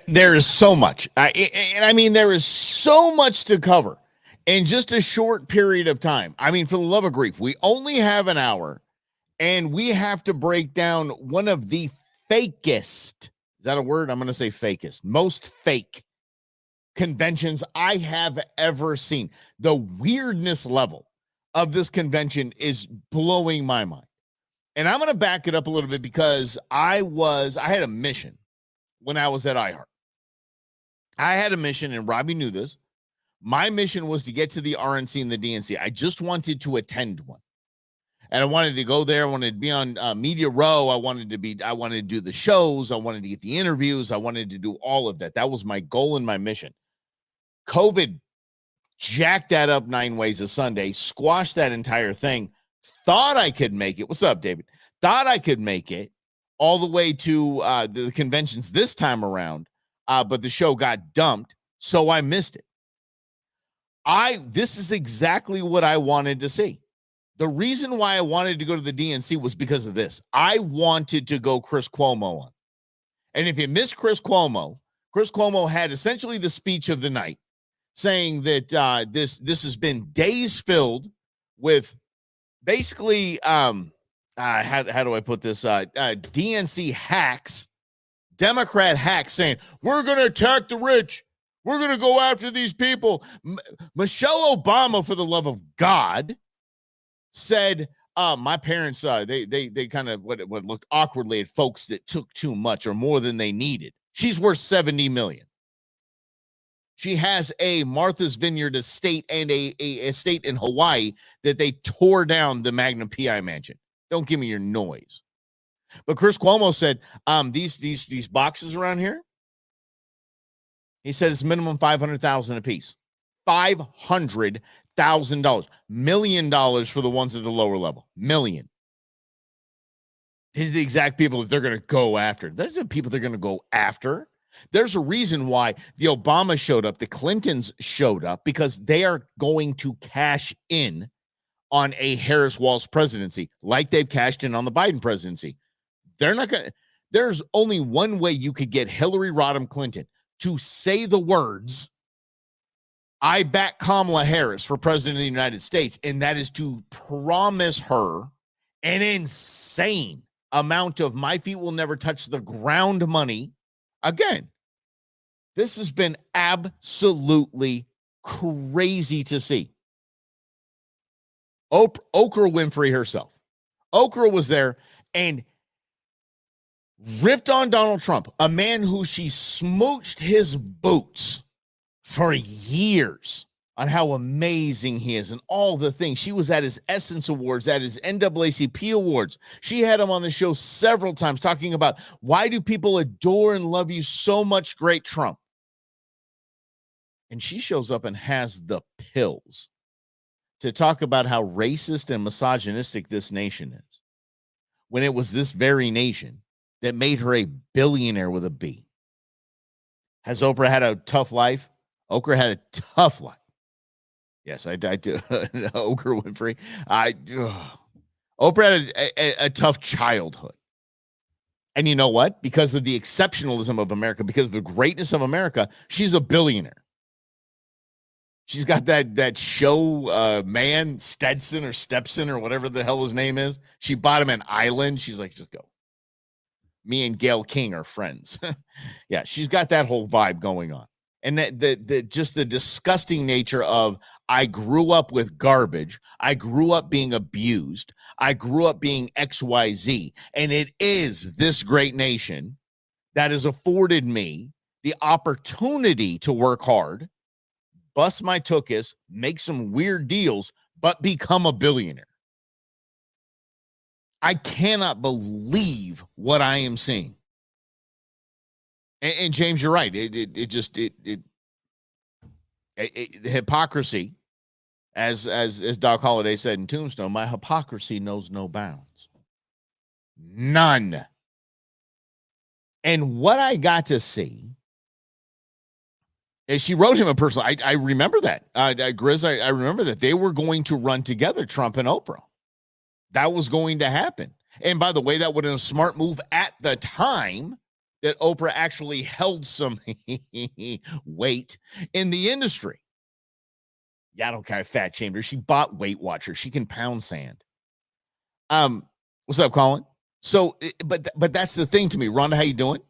There is so much. And I mean, there is so much to cover in just a short period of time. I mean, for the love of grief, we only have an hour and we have to break down one of the fakest, is that a word? I'm going to say fakest, most fake conventions I have ever seen. The weirdness level of this convention is blowing my mind. And I'm going to back it up a little bit because I had a mission when I was at iHeart. I had a mission, and Robbie knew this. My mission was to get to the RNC and the DNC. I just wanted to attend one. And I wanted to go there. I wanted to be on Media Row. I wanted to do the shows. I wanted to get the interviews. I wanted to do all of that. That was my goal and my mission. COVID jacked that up 9 ways a Sunday, squashed that entire thing. Thought I could make it. What's up, David? Thought I could make it all the way to the conventions this time around, but the show got dumped, so I missed it. This is exactly what I wanted to see. The reason why I wanted to go to the DNC was because of this. I wanted to go Chris Cuomo on. And if you missed Chris Cuomo had essentially the speech of the night, saying that this has been days filled with basically how do I put this? DNC hacks, Democrat hacks saying, we're going to attack the rich. We're going to go after these people. Michelle Obama, for the love of God, said, my parents, they kind of what looked awkwardly at folks that took too much or more than they needed. She's worth $70 million. She has a Martha's Vineyard estate and a estate in Hawaii that they tore down the Magnum PI mansion. Don't give me your noise. But Chris Cuomo said, these boxes around here, he said it's minimum $500,000 a piece. $500,000, $1 million for the ones at the lower level. Million. These are the exact people that they're going to go after. Those are the people they're going to go after. There's a reason why the Obamas showed up, the Clintons showed up, because they are going to cash in on a Harris-Walz presidency, like they've cashed in on the Biden presidency. They're not going to. There's only one way you could get Hillary Rodham Clinton to say the words, I back Kamala Harris for president of the United States, and that is to promise her an insane amount of my feet will never touch the ground money. Again, this has been absolutely crazy to see. Oprah Winfrey herself. Oprah was there and ripped on Donald Trump, a man who she smooched his boots for years on how amazing he is and all the things. She was at his Essence Awards, at his NAACP Awards. She had him on the show several times talking about why do people adore and love you so much, great Trump? And she shows up and has the pills to talk about how racist and misogynistic this nation is, when it was this very nation that made her a billionaire with a B. Has Oprah had a tough life? Oprah had a tough life. Yes, I do. Oprah Winfrey. Oprah had a tough childhood. And you know what? Because of the exceptionalism of America, because of the greatness of America, she's a billionaire. She's got that show man, Stetson or Stepson or whatever the hell his name is. She bought him an island. She's like, just go. Me and Gayle King are friends. Yeah, she's got that whole vibe going on. And that just the disgusting nature of, I grew up with garbage. I grew up being abused. I grew up being XYZ. And it is this great nation that has afforded me the opportunity to work hard, bust my tuchus, make some weird deals, but become a billionaire. I cannot believe what I am seeing. And James, you're right. The hypocrisy, as Doc Holliday said in Tombstone, my hypocrisy knows no bounds. None. And what I got to see is she wrote him a personal. I remember that. Grizz, I remember that they were going to run together, Trump and Oprah. That was going to happen. And by the way, that would have been a smart move at the time that Oprah actually held some weight in the industry. Yeah, I don't kind of fat shamed her. She bought Weight Watchers. She can pound sand. What's up, Colin? So, but that's the thing to me. Rhonda, how you doing?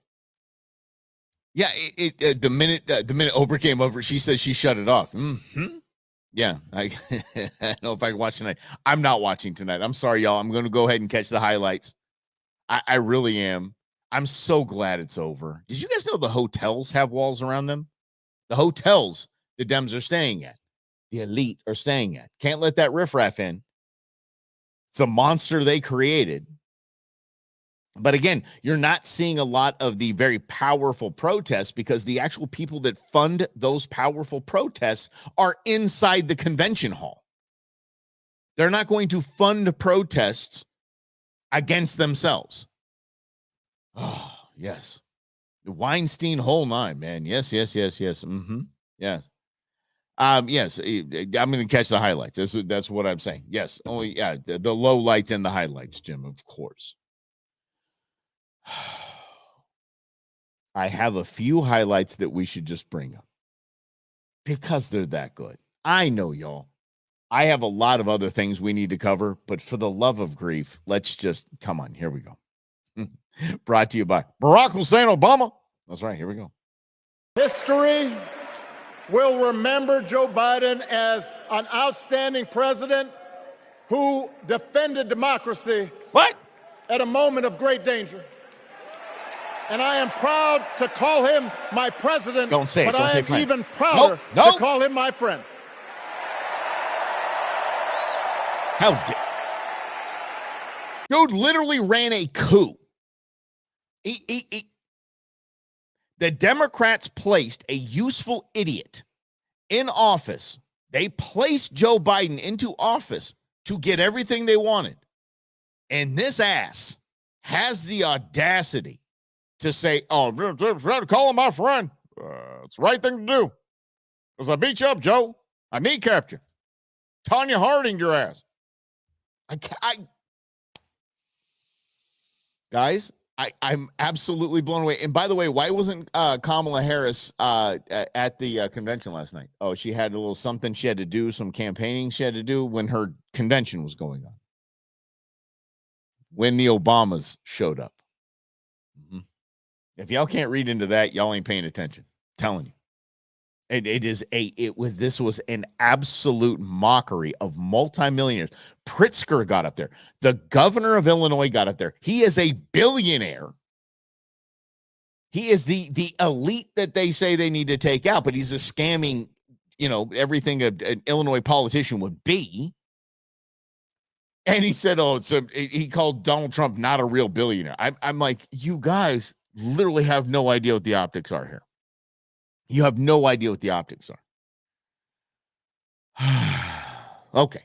Yeah, the minute Oprah came over, she said she shut it off. Mm-hmm. Yeah, I don't know if I can watch tonight. I'm not watching tonight. I'm sorry, y'all. I'm going to go ahead and catch the highlights. I really am. I'm so glad it's over. Did you guys know the hotels have walls around them? The hotels the Dems are staying at, the elite are staying at. Can't let that riffraff in. It's a monster they created. But again, you're not seeing a lot of the very powerful protests because the actual people that fund those powerful protests are inside the convention hall. They're not going to fund protests against themselves. Oh, yes. The Weinstein whole nine, man. Yes. Mm-hmm. Yes. Yes, I'm going to catch the highlights. That's what I'm saying. Yes, only the low lights and the highlights, Jim, of course. I have a few highlights that we should just bring up because they're that good. I know, y'all. I have a lot of other things we need to cover, but for the love of grief, let's just come on. Here we go. Brought to you by Barack Hussein Obama. That's right. Here we go. History will remember Joe Biden as an outstanding president who defended democracy at a moment of great danger. And I am proud to call him my president, don't say it. But don't I say am friend. Even prouder to call him my friend. How dare Joe literally ran a coup. The Democrats placed a useful idiot in office. They placed Joe Biden into office to get everything they wanted. And this ass has the audacity to say, oh, call him my friend. It's the right thing to do. Because I beat you up, Joe. I kneecapped you. Tanya Harding your ass. Guys, I'm absolutely blown away. And by the way, why wasn't Kamala Harris at the convention last night? Oh, she had a little something she had to do, some campaigning she had to do when her convention was going on. When the Obamas showed up. Mm-hmm. If y'all can't read into that, y'all ain't paying attention. I'm telling you. This was an absolute mockery of multimillionaires. Pritzker got up there. The governor of Illinois got up there. He is a billionaire. He is the elite that they say they need to take out, but he's a scamming, everything an Illinois politician would be. And he said, he called Donald Trump not a real billionaire. I'm like, you guys literally have no idea what the optics are here. You have no idea what the optics are. Okay.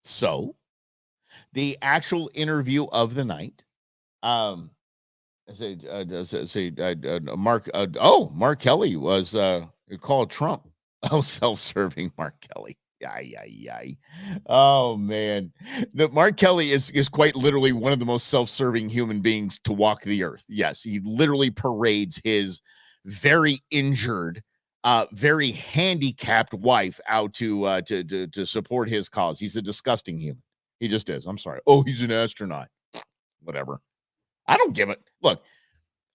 So the actual interview of the night, Mark Kelly was called Trump. Oh, self-serving Mark Kelly. Oh man, the Mark Kelly is quite literally one of the most self-serving human beings to walk the earth. Yes, he literally parades his very injured, very handicapped wife out to support his cause. He's a disgusting human. He just is. I'm sorry. Oh, he's an astronaut. Whatever. I don't give it. Look,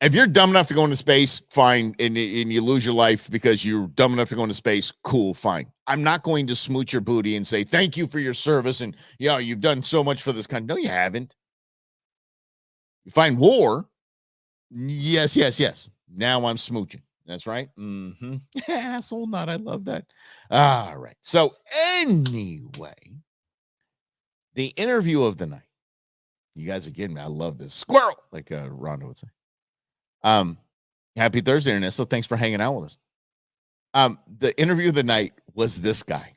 if you're dumb enough to go into space, fine, and you lose your life because you're dumb enough to go into space, cool, fine. I'm not going to smooch your booty and say, thank you for your service, and, you've done so much for this country. No, you haven't. You find war, yes. Now I'm smooching. That's right. Mm-hmm. Asshole nut, I love that. All right. So anyway, the interview of the night. You guys are getting me. I love this. Squirrel, like Rhonda would say. Happy Thursday, Ernesto. Thanks for hanging out with us. The interview of the night was this guy.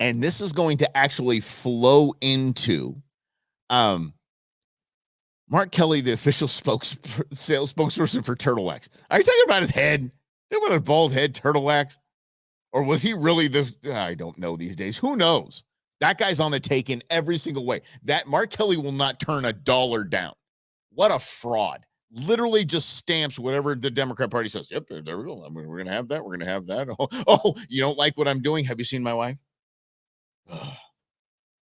And this is going to actually flow into Mark Kelly, the official sales spokesperson for Turtle Wax. Are you talking about his head? Talking about a bald head, Turtle Wax? Or was he really I don't know these days. Who knows? That guy's on the take in every single way. That Mark Kelly will not turn $1 down. What a fraud. literally just stamps whatever the Democrat Party says. Yep, there we go. I mean, we're going to have that. We're going to have that. Oh, you don't like what I'm doing? Have you seen my wife?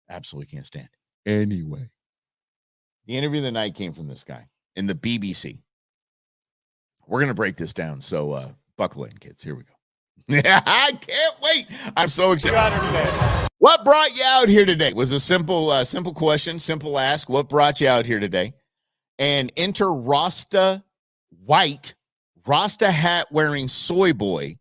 Absolutely can't stand it. Anyway, the interview of the night came from this guy in the BBC. We're going to break this down. So buckle in, kids. Here we go. I can't wait. I'm so excited. What brought you out here today? Was a simple question, simple ask. What brought you out here today? And enter Rasta White, Rasta hat wearing soy boy,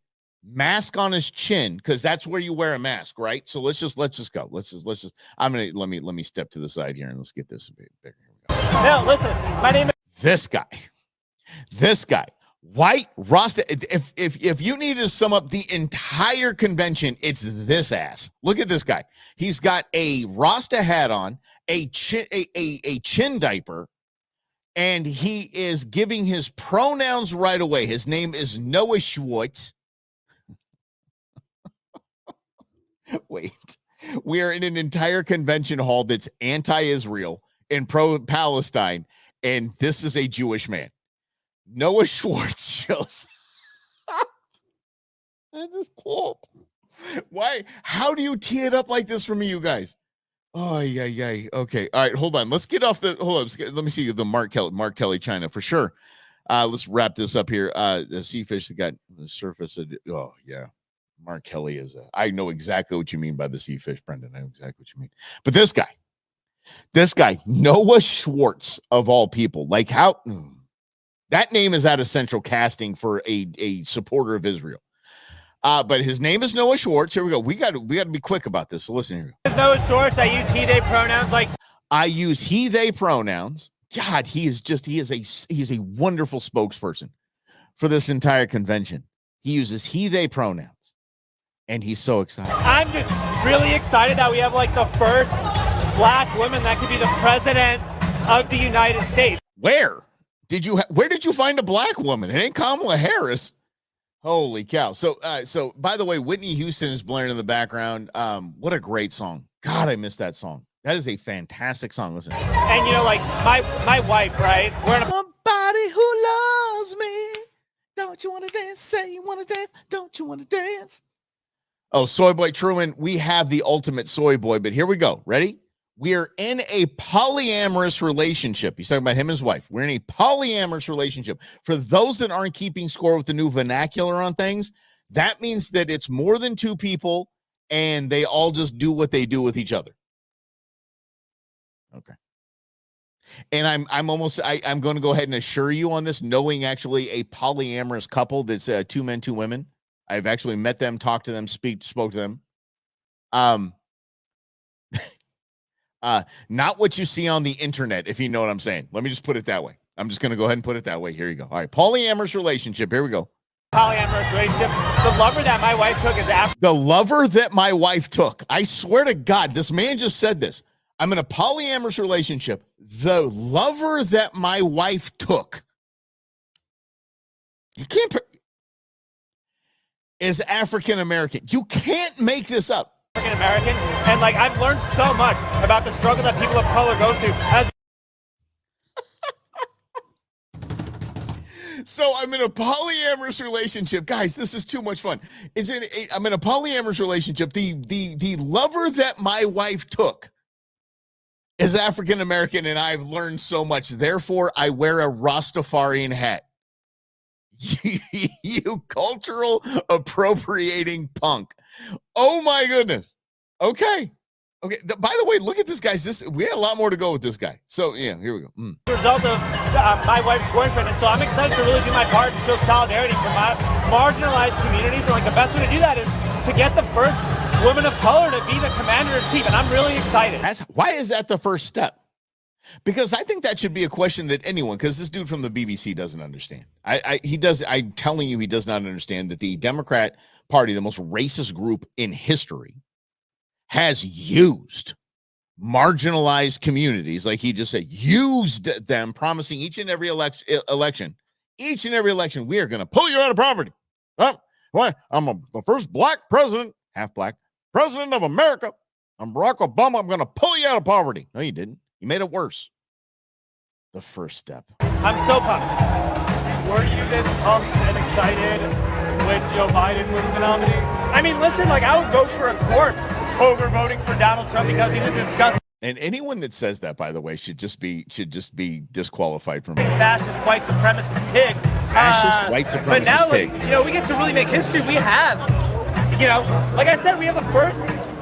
mask on his chin, because that's where you wear a mask, right? So let's just go. Let's just. I'm gonna let me step to the side here and let's get this a bit bigger. No, listen. My name is this guy. White Rasta. If you need to sum up the entire convention, it's this ass. Look at this guy. He's got a Rasta hat on, a chin diaper, and he is giving his pronouns right away. His name is Noah Schwartz. Wait, we are in an entire convention hall that's anti-Israel and pro-Palestine, and this is a Jewish man. Noah Schwartz shows. I just can't. Why? How do you tee it up like this for me, you guys? Oh, yeah. Okay. All right. Hold on. Let's get off the. Hold on. Let me see the Mark Kelly China for sure. Let's wrap this up here. The sea fish that got the surface. Oh, yeah. Mark Kelly is I know exactly what you mean by the sea fish, Brendan. I know exactly what you mean. But this guy, Noah Schwartz, of all people, like how. That name is out of central casting for a supporter of Israel. But his name is Noah Schwartz. Here we go. We got to be quick about this. So listen here. Noah Schwartz. I use he, they pronouns. I use he, they pronouns. God, he is a wonderful spokesperson for this entire convention. He uses he, they pronouns, and he's so excited. I'm just really excited that we have like the first black woman that could be the president of the United States. Where did you find a black woman? It ain't Kamala Harris. Holy cow. So by the way, Whitney Houston is blaring in the background. What a great song. God, I miss that song. That is a fantastic song. Listen. And you know, like my wife, right? We're in somebody who loves me. Don't you want to dance? Say you want to dance. Don't you want to dance? Oh, Soy Boy Truman, we have the ultimate soy boy, but here we go. Ready? We are in a polyamorous relationship. He's talking about him and his wife. We're in a polyamorous relationship. For those that aren't keeping score with the new vernacular on things, that means that it's more than two people and they all just do what they do with each other. Okay. And I'm going to go ahead and assure you on this, knowing actually a polyamorous couple that's 2 men, 2 women. I've actually met them, talked to them, spoke to them. Not what you see on the internet, if you know what I'm saying. Let me just put it that way. I'm just going to go ahead and put it that way. Here you go. All right. Polyamorous relationship. Here we go. Polyamorous relationship. The lover that my wife took is after. The lover that my wife took. I swear to God, this man just said this. I'm in a polyamorous relationship. The lover that my wife took. You can't. Is African American. You can't make this up. African American, and like I've learned so much about the struggle that people of color go through. So I'm in a polyamorous relationship, guys. This is too much fun. I'm in a polyamorous relationship. The lover that my wife took is African American, and I've learned so much. Therefore, I wear a Rastafarian hat. You cultural appropriating punk. Oh my goodness. Okay. By the way, look at this, guys. We had a lot more to go with this guy. So yeah, here we go. The result of my wife's boyfriend, and so I'm excited to really do my part to show solidarity for my marginalized communities. And like the best way to do that is to get the first woman of color to be the commander-in-chief, and I'm really excited. Why is that the first step? Because I think that should be a question that anyone, because this dude from the BBC doesn't understand. I'm telling you, he does not understand that the Democrat Party, the most racist group in history, has used marginalized communities, like he just said, used them, promising each and every election, we are going to pull you out of poverty. Why? I'm the first black president, half black, president of America. I'm Barack Obama. I'm going to pull you out of poverty. No, you didn't. You made it worse. The first step. I'm so pumped. Were you this pumped and excited when Joe Biden was the nominee? I mean, listen, like, I would vote for a corpse over voting for Donald Trump because he's a disgusting And anyone that says that, by the way, should just be disqualified from fascist white supremacist pig. Fascist white supremacist but now, pig. Like, you know, we get to really make history. We have, you know, like I said, we have the first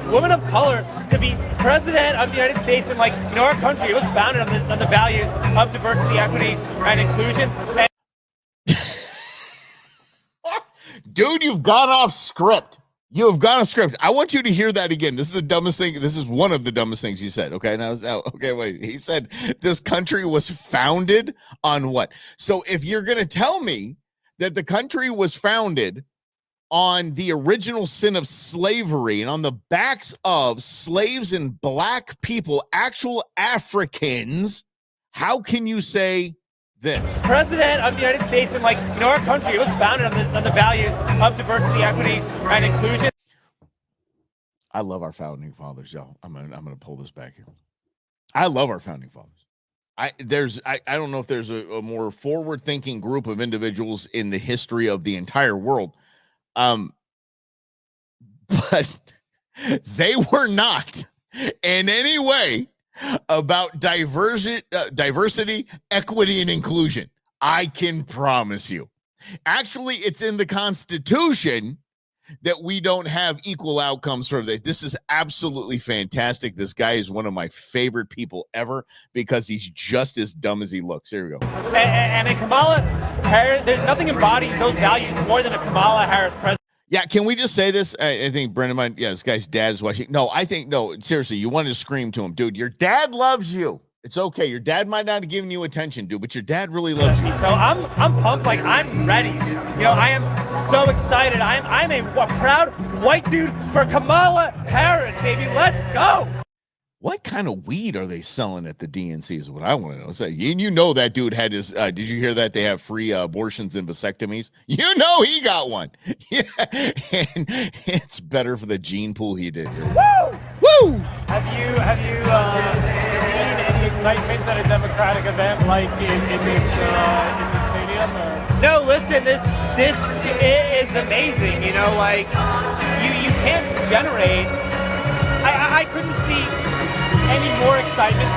woman of color to be president of the United States, and like, you know, our country, it was founded on the values of diversity, equity, and inclusion. And dude, you've gone off script. You have gone off script. I want you to hear that again. This is the dumbest thing. This is one of the dumbest things you said. Okay, now, okay, wait. He said this country was founded on what? So if you're going to tell me that the country was founded on the original sin of slavery and on the backs of slaves and black people, actual Africans, how can you say this? President of the United States, and like, you know, our country, it was founded on the values of diversity, equity, and inclusion. I love our founding fathers, y'all. I'm gonna pull this back here. I love our founding fathers. I don't know if there's a more forward-thinking group of individuals in the history of the entire world. But they were not in any way about diversity, equity, and inclusion. I can promise you. Actually, it's in the Constitution that we don't have equal outcomes for this. This is absolutely fantastic. This guy is one of my favorite people ever because he's just as dumb as he looks. Here we go. And a Kamala Harris, there's nothing embodies those values more than a Kamala Harris president. Yeah, can we just say this? I think Brendan, this guy's dad is watching. No, seriously, you want to scream to him, dude. Your dad loves you. It's okay. Your dad might not have given you attention, dude, but your dad really loves you. So I'm pumped. Like, I'm ready. You know, I am so excited. I'm a proud white dude for Kamala Harris, baby. Let's go. What kind of weed are they selling at the DNC is what I want to know. So, you know that dude had his, did you hear that they have free abortions and vasectomies? You know he got one. Yeah, and it's better for the gene pool he did here. Woo! Woo! Have you seen any excitement at a Democratic event like in this stadium? Or? No, listen, this is amazing. You know, like, you can't generate. I couldn't see any more excitement.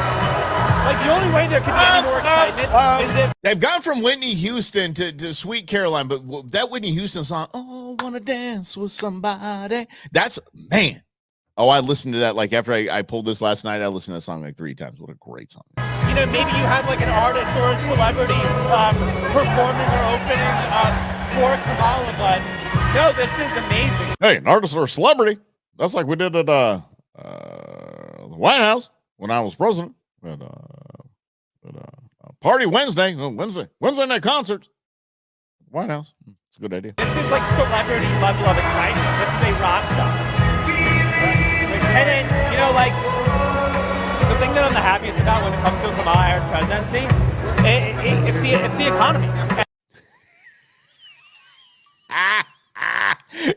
Like, the only way there could be any more excitement is if they've gone from Whitney Houston to Sweet Caroline, but that Whitney Houston song, "Oh, wanna dance with somebody," that's, man. Oh, I listened to that, like, after I pulled this last night. I listened to that song like 3 times. What a great song. You know, maybe you have like an artist or a celebrity performing or opening for Kamala, but no, this is amazing. Hey, an artist or a celebrity. That's like we did at the White House when I was president. At Party Wednesday night concerts. White House. It's a good idea. This is like celebrity level of excitement. This is a rock star. And then, you know, like, the thing that I'm the happiest about when it comes to a Kamala Harris presidency, it's the economy.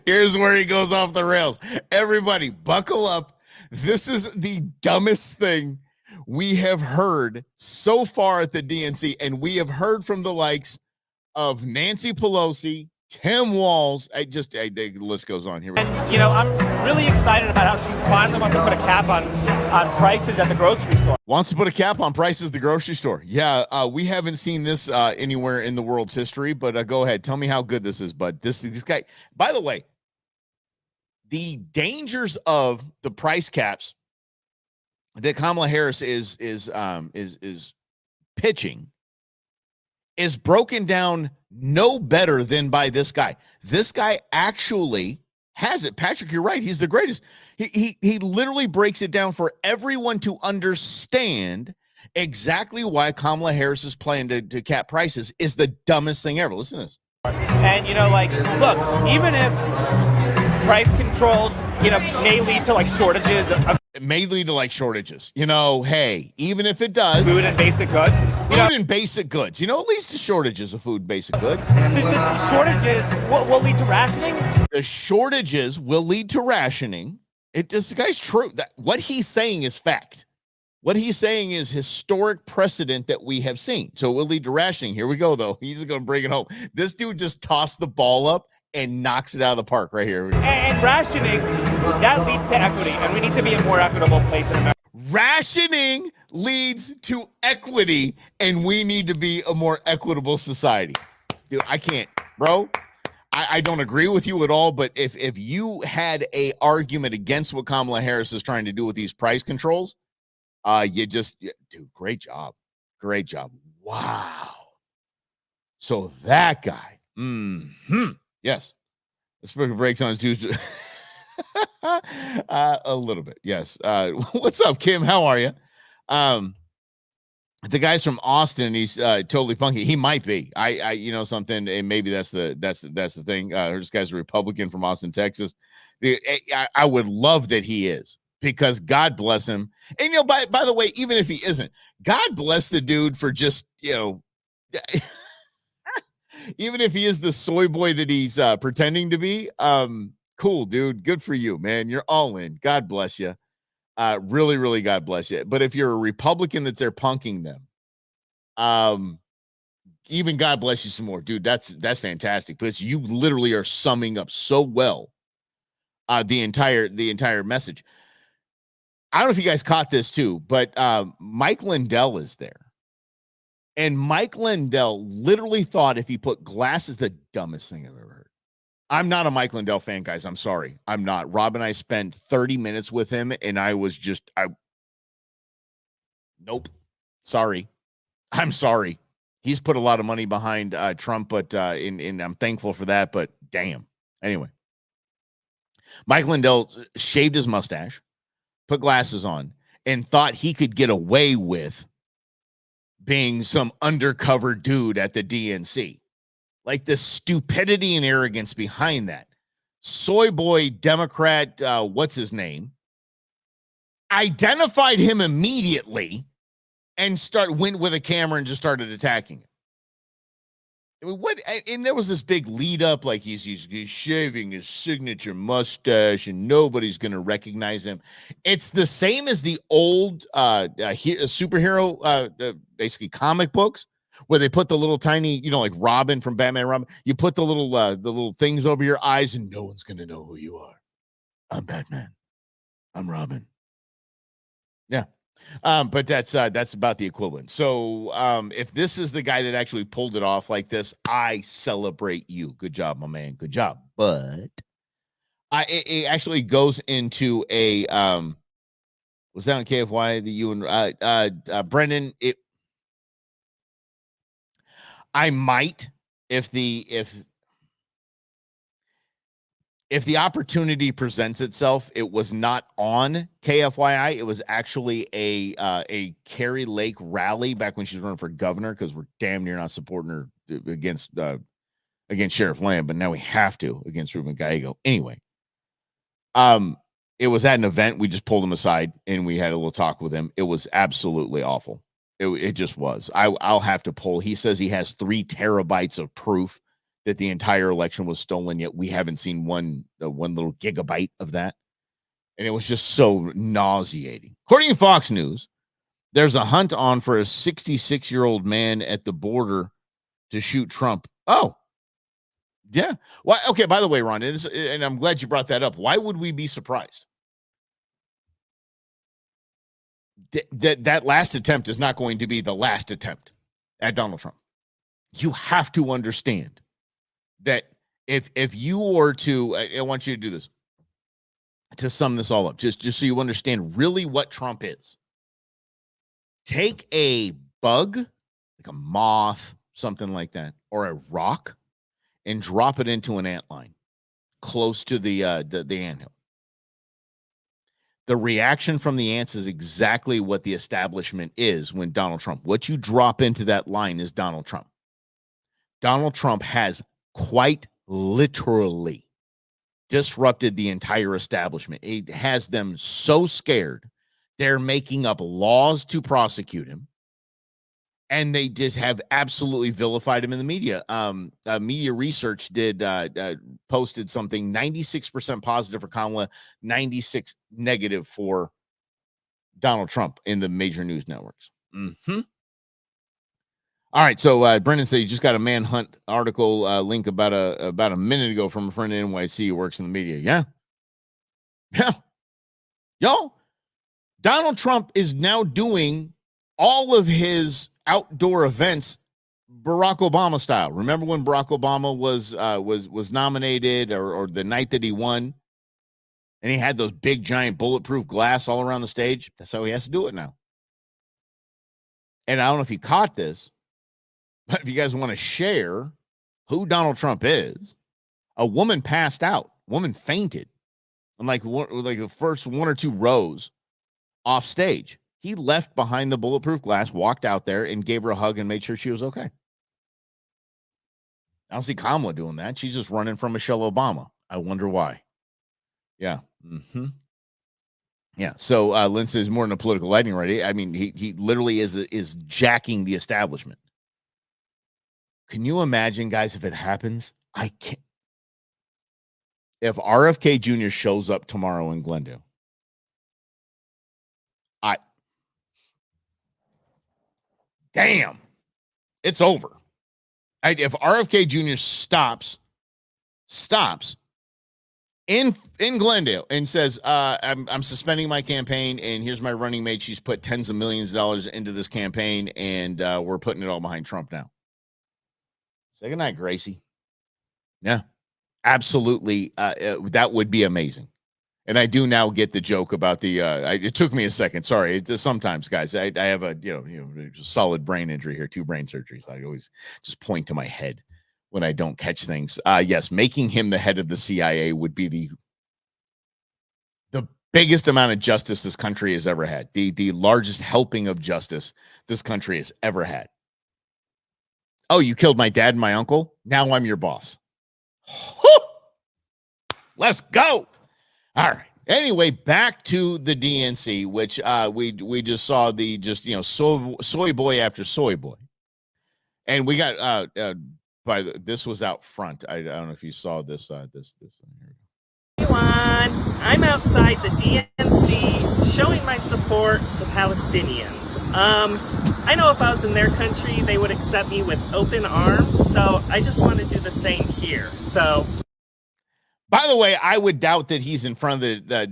Here's where he goes off the rails. Everybody, buckle up. This is the dumbest thing we have heard so far at the DNC, and we have heard from the likes of Nancy Pelosi, Tim Walz. The list goes on here. And, you know, I'm really excited about how she finally wants to put a cap on prices at the grocery store. Wants to put a cap on prices at the grocery store. Yeah, we haven't seen this anywhere in the world's history, but go ahead. Tell me how good this is, bud. This guy, by the way, the dangers of the price caps that Kamala Harris is pitching is broken down no better than by this guy. This guy actually has it. Patrick, you're right. He's the greatest. He literally breaks it down for everyone to understand exactly why Kamala Harris's plan to cap prices is the dumbest thing ever. Listen to this. And, you know, like, look, even if price controls, you know, may lead to like shortages of it may lead to like shortages. You know, hey, even if it does, food and basic goods. Food and basic goods. You know, at least the shortages of food and basic goods. The shortages will lead to rationing. The shortages will lead to rationing. This guy's true. That what he's saying is fact. What he's saying is historic precedent that we have seen. So it will lead to rationing. Here we go, though. He's going to bring it home. This dude just tossed the ball up and knocks it out of the park right here. And rationing, that leads to equity, and we need to be a more equitable place in America. Rationing leads to equity, and we need to be a more equitable society. Dude, I can't, bro. I don't agree with you at all, but if you had a argument against what Kamala Harris is trying to do with these price controls, dude, great job. Great job. Wow. So that guy, yes. Let's break on Tuesday. A little bit, yes. What's up, Kim? How are you? The guy's from Austin. He's totally punky. He might be. You know something, and maybe that's the thing. This guy's a Republican from Austin, Texas. I would love that he is, because God bless him. And by the way, even if he isn't, God bless the dude for just even if he is the soy boy that he's pretending to be. Cool, dude. Good for you, man. You're all in. God bless you. Really, really, God bless you. But if you're a Republican that's there punking them, even God bless you some more, dude. That's fantastic, because you literally are summing up so well the entire message. I don't know if you guys caught this too, but Mike Lindell is there, and Mike Lindell literally thought if he put glasses, the dumbest thing I've ever heard. I'm not a Mike Lindell fan, guys. I'm sorry. I'm not. Rob and I spent 30 minutes with him, and I was just, nope. Sorry. I'm sorry. He's put a lot of money behind Trump, but I'm thankful for that, but damn. Anyway, Mike Lindell shaved his mustache, put glasses on, and thought he could get away with being some undercover dude at the DNC. Like the stupidity and arrogance behind that. Soy boy Democrat, what's his name, identified him immediately and went with a camera and just started attacking him. And there was this big lead up, like he's shaving his signature mustache and nobody's going to recognize him. It's the same as the old superhero, basically comic books, where they put the little tiny, like Robin from Batman and Robin. You put the little things over your eyes and no one's going to know who you are. I'm Batman. I'm Robin. Yeah. But that's about the equivalent. So if this is the guy that actually pulled it off like this, I celebrate you. Good job, my man. Good job. But it actually goes into a was that on KFY that you and Brendan? I might, if the opportunity presents itself. It was not on KFYI. It was actually a Carrie Lake rally back when she was running for governor, because we're damn near not supporting her against Sheriff Lamb, but now we have to against Ruben Gallego. Anyway, it was at an event. We just pulled him aside and we had a little talk with him. It was absolutely awful. It just was. I'll have to pull. He says he has 3 terabytes of proof that the entire election was stolen, yet we haven't seen one little gigabyte of that. And it was just so nauseating. According to Fox News, there's a hunt on for a 66-year-old man at the border to shoot Trump. Oh, yeah. Well, okay, by the way, Ron, and I'm glad you brought that up. Why would we be surprised? That last attempt is not going to be the last attempt at Donald Trump. You have to understand that if you were to, I want you to do this, to sum this all up, just so you understand really what Trump is. Take a bug, like a moth, something like that, or a rock, and drop it into an antline close to the anthill. The reaction from the ants is exactly what the establishment is when Donald Trump. What you drop into that line is Donald Trump. Donald Trump has quite literally disrupted the entire establishment. It has them so scared, they're making up laws to prosecute him. And they just have absolutely vilified him in the media. Media Research posted something 96% positive for Kamala, 96 negative for Donald Trump in the major news networks. Mm-hmm. All right, so Brendan said you just got a Manhunt article link about a minute ago from a friend in NYC who works in the media. Yeah. Y'all, Donald Trump is now doing all of his outdoor events Barack Obama style. Remember when Barack Obama was nominated or the night that he won, and he had those big giant bulletproof glass all around the stage? That's how he has to do it now. And I don't know if you caught this, but if you guys want to share who Donald Trump is, a woman passed out. Woman fainted in like the first one or two rows off stage. He left behind the bulletproof glass, walked out there, and gave her a hug and made sure she was okay. I don't see Kamala doing that. She's just running from Michelle Obama. I wonder why. Yeah. Mm-hmm. Yeah. So Lynn says more than a political lightning rod. I mean, he literally is jacking the establishment. Can you imagine, guys, if it happens? I can't. If RFK Jr. shows up tomorrow in Glendale, damn, it's over. If RFK Jr. stops in Glendale and says, I'm suspending my campaign, and here's my running mate. She's put tens of millions of dollars into this campaign, and we're putting it all behind Trump now. Say goodnight, Gracie. Yeah, absolutely. That would be amazing. And I do now get the joke about the. It took me a second. Sorry. Sometimes, guys, I have a solid brain injury here. 2 brain surgeries. I always just point to my head when I don't catch things. Yes, making him the head of the CIA would be the biggest amount of justice this country has ever had. The largest helping of justice this country has ever had. Oh, you killed my dad and my uncle? Now I'm your boss. Let's go. All right. Anyway, back to the DNC, which we just saw soy boy after soy boy, and we got this was out front. I don't know if you saw this this thing here. Everyone, I'm outside the DNC showing my support to Palestinians. I know if I was in their country, they would accept me with open arms, so I just want to do the same here. So, by the way, I would doubt that he's in front of the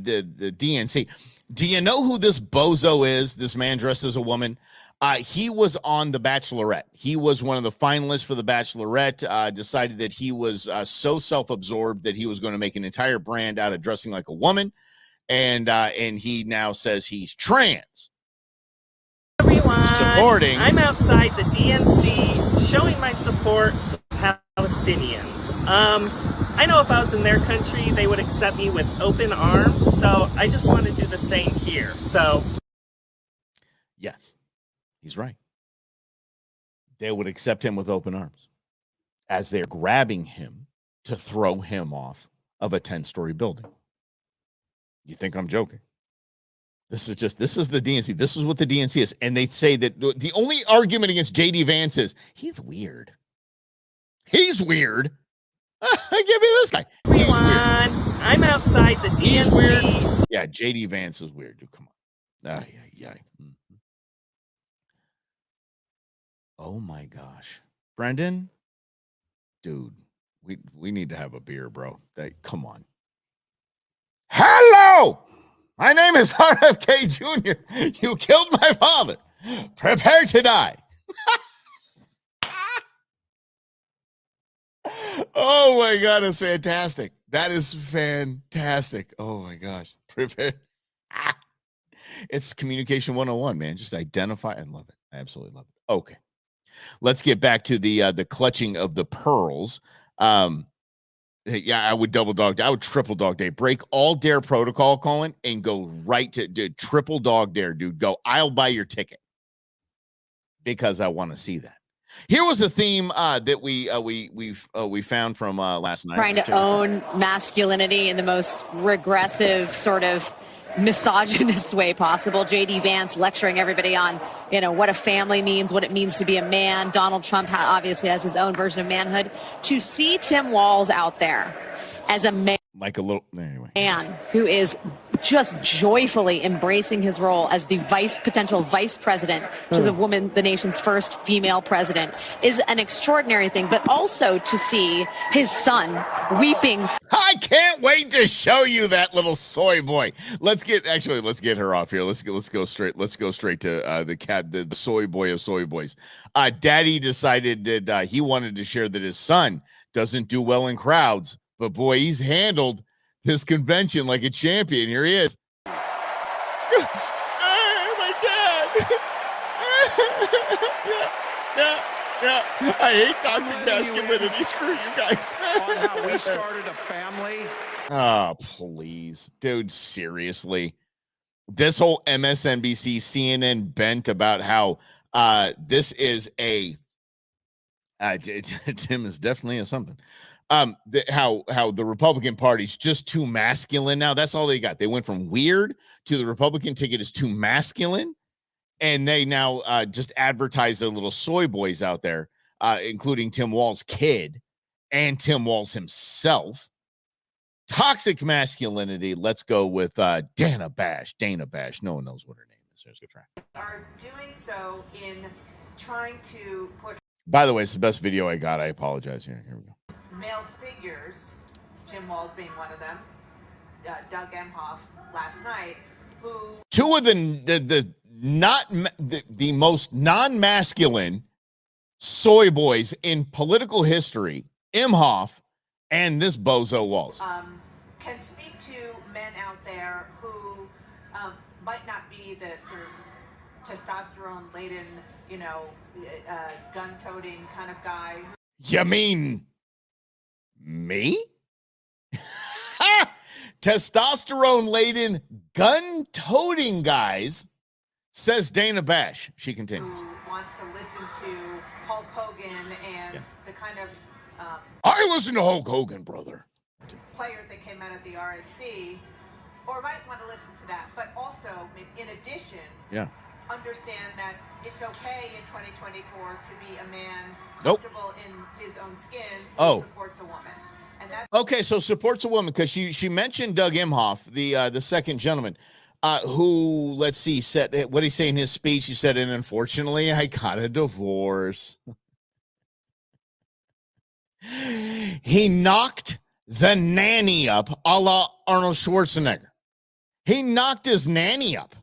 DNC. Do you know who this bozo is, this man dressed as a woman? He was on The Bachelorette. He was one of the finalists for The Bachelorette, decided that he was so self-absorbed that he was going to make an entire brand out of dressing like a woman, and he now says he's trans. Everyone, supporting. I'm outside the DNC showing my support to Palestinians. I know if I was in their country, they would accept me with open arms, so I just want to do the same here. So, yes, he's right. They would accept him with open arms as they're grabbing him to throw him off of a 10-story building. You think I'm joking? This is the DNC. This is what the DNC is. And they say that the only argument against J.D. Vance is he's weird. He's weird. Give me this guy. He's weird. I'm outside the DNC. He's weird. Yeah, J.D. Vance is weird. Dude, come on. Yeah. Oh my gosh, Brendan, dude, we need to have a beer, bro. Come on. Hello, my name is RFK Jr. You killed my father. Prepare to die. Oh my God, that's fantastic. That is fantastic. Oh my gosh. Prepare. It's communication 101, man. Just identify. I love it. I absolutely love it. Okay. Let's get back to the clutching of the pearls. Yeah, I would I would triple dog dare. Break all dare protocol, Colin, and go right to triple dog dare, dude. Go, I'll buy your ticket because I want to see that. Here was a theme that we found from last night. Trying to own masculinity in the most regressive, sort of misogynist way possible. J.D. Vance lecturing everybody on, what a family means, what it means to be a man. Donald Trump obviously has his own version of manhood. To see Tim Walz out there as a man. like a little anyway. Man who is just joyfully embracing his role as the potential vice president to the woman, the nation's first female president, is an extraordinary thing. But also to see his son weeping. I can't wait to show you that little soy boy. Let's get her off here. Let's go straight to the soy boy of soy boys. Daddy decided that he wanted to share that his son doesn't do well in crowds, but boy, he's handled this convention like a champion. Here he is. My dad. Yeah. I hate toxic masculinity. Screw you guys. On how we started a family. Oh, please. Dude, seriously. This whole MSNBC, CNN bent about how this is a Tim is definitely a something. How the Republican Party's just too masculine now. That's all they got. They went from weird to the Republican ticket is too masculine, and they now just advertise their little soy boys out there, including Tim Walz's kid and Tim Walz himself. Toxic masculinity. Let's go with Dana Bash. No one knows what her name is. Here's a good try. Are doing so in trying to put. By the way, it's the best video I got. I apologize. Here we go. Male figures, Tim Walz being one of them, Doug Emhoff last night, who two of the most non-masculine soy boys in political history, Emhoff and this bozo Walz. Can speak to men out there who might not be the sort of testosterone-laden, gun-toting kind of guy. You mean me? Testosterone-laden, gun-toting guys, says Dana Bash. She continues. Who wants to listen to Hulk Hogan and the kind of I listen to Hulk Hogan, brother. Players that came out of the RNC, or might want to listen to that, but also, in addition, understand that it's okay in 2024 to be a man comfortable in his own skin who supports a woman. And that's okay, so supports a woman, because she mentioned Doug Emhoff, the second gentleman, who, let's see, said, what did he say in his speech? He said, and unfortunately, I got a divorce. He knocked the nanny up a la Arnold Schwarzenegger. He knocked his nanny up.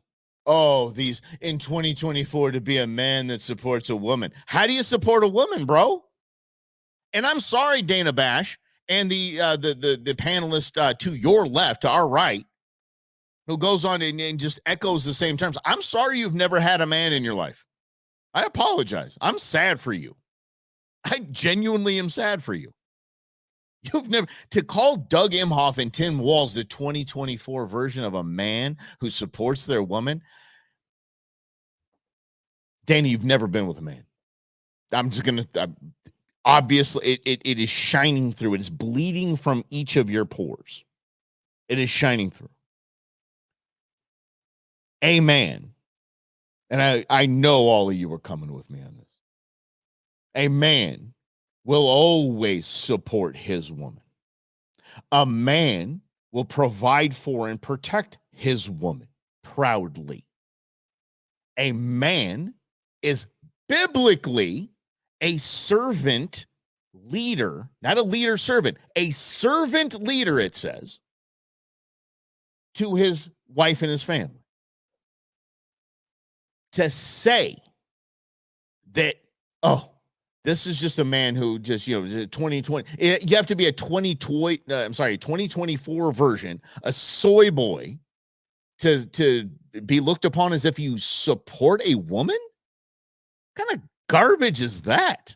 Oh, these in 2024 to be a man that supports a woman. How do you support a woman, bro? And I'm sorry, Dana Bash and the panelist to your left, to our right, who goes on and just echoes the same terms. I'm sorry you've never had a man in your life. I apologize. I'm sad for you. I genuinely am sad for you. You've never, to call Doug Emhoff and Tim Walz the 2024 version of a man who supports their woman. Danny, you've never been with a man. I'm just going to, obviously it is shining through. It is bleeding from each of your pores. It is shining through. A man, and I know all of you are coming with me on this. A man will always support his woman. A man will provide for and protect his woman proudly. A man is biblically a servant leader, not a leader servant, a servant leader, it says, to his wife and his family. To say that, this is just a man who just, 2020, you have to be a 2024 version, a soy boy to be looked upon as if you support a woman? What kind of garbage is that?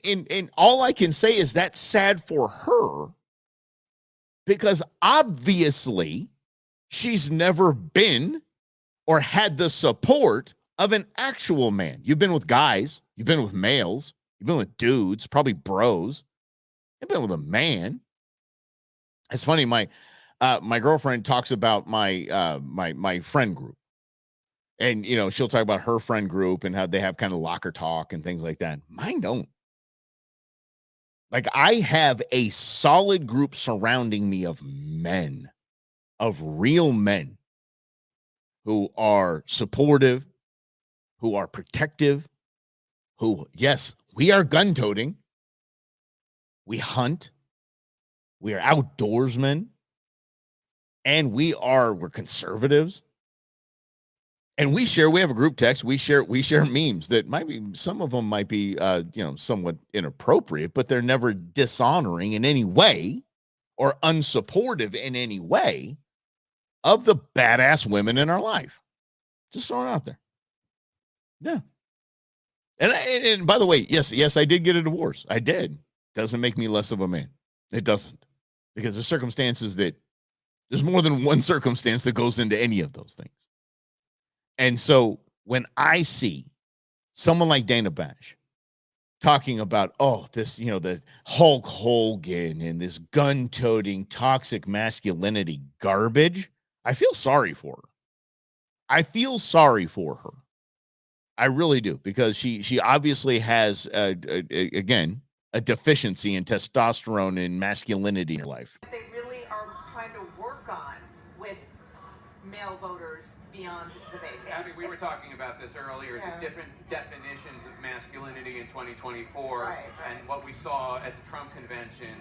And all I can say is that's sad for her, because obviously she's never been or had the support of an actual man. You've been with guys, you've been with males, you've been with dudes, probably bros. You've been with a man. It's funny, my girlfriend talks about my friend group. And, she'll talk about her friend group and how they have kind of locker talk and things like that. Mine don't. Like, I have a solid group surrounding me of men, of real men who are supportive, who are protective, who, yes, we are gun-toting. We hunt. We are outdoorsmen. And we're conservatives. And we have a group text. We share memes that might be, some of them might be, somewhat inappropriate, but they're never dishonoring in any way or unsupportive in any way of the badass women in our life. Just throwing it out there. Yeah. And by the way, yes, I did get a divorce. I did. Doesn't make me less of a man. It doesn't. Because there's more than one circumstance that goes into any of those things. And so when I see someone like Dana Bash talking about, the Hulk Hogan and this gun-toting toxic masculinity garbage, I feel sorry for her. I really do, because she obviously has, again, a deficiency in testosterone and masculinity in her life. They really are trying to work on with male voters beyond debate. Abby, we were talking about this earlier, the different definitions of masculinity in 2024, and what we saw at the Trump convention,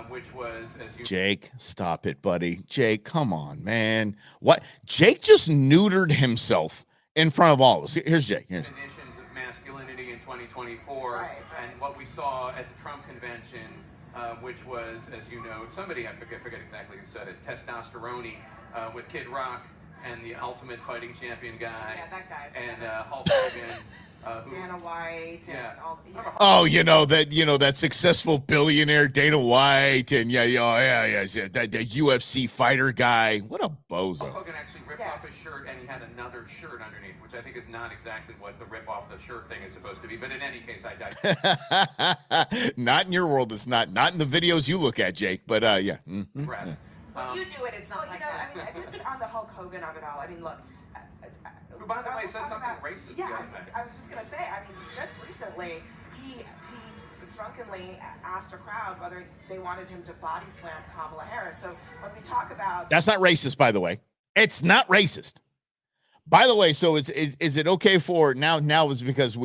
which was, as you... Jake, stop it, buddy. Jake, come on, man. What? Jake just neutered himself in front of all of us. Here's Jake. Definitions of masculinity in 2024, and what we saw at the Trump convention, which was, as you know, somebody, I forget exactly who said it, testosterone, with Kid Rock and the Ultimate Fighting Champion guy. Yeah, that guy. And Hulk Hogan. Dana White. Yeah. That successful billionaire Dana White, and the UFC fighter guy. What a bozo. Hulk Hogan actually ripped off his shirt, and he had another shirt underneath, which I think is not exactly what the rip off the shirt thing is supposed to be. But in any case, I digress. Not in your world. It's not in the videos you look at, Jake. But yeah. Mm-hmm. When you do it, it's not like that. I mean, just on the Hulk Hogan of it all. I mean, look. Who, by the way, said something racist the other day. I was just gonna say. I mean, just recently, he drunkenly asked a crowd whether they wanted him to body slam Kamala Harris. So when we talk about, that's not racist, by the way. It's not racist. By the way, so is it okay for now is because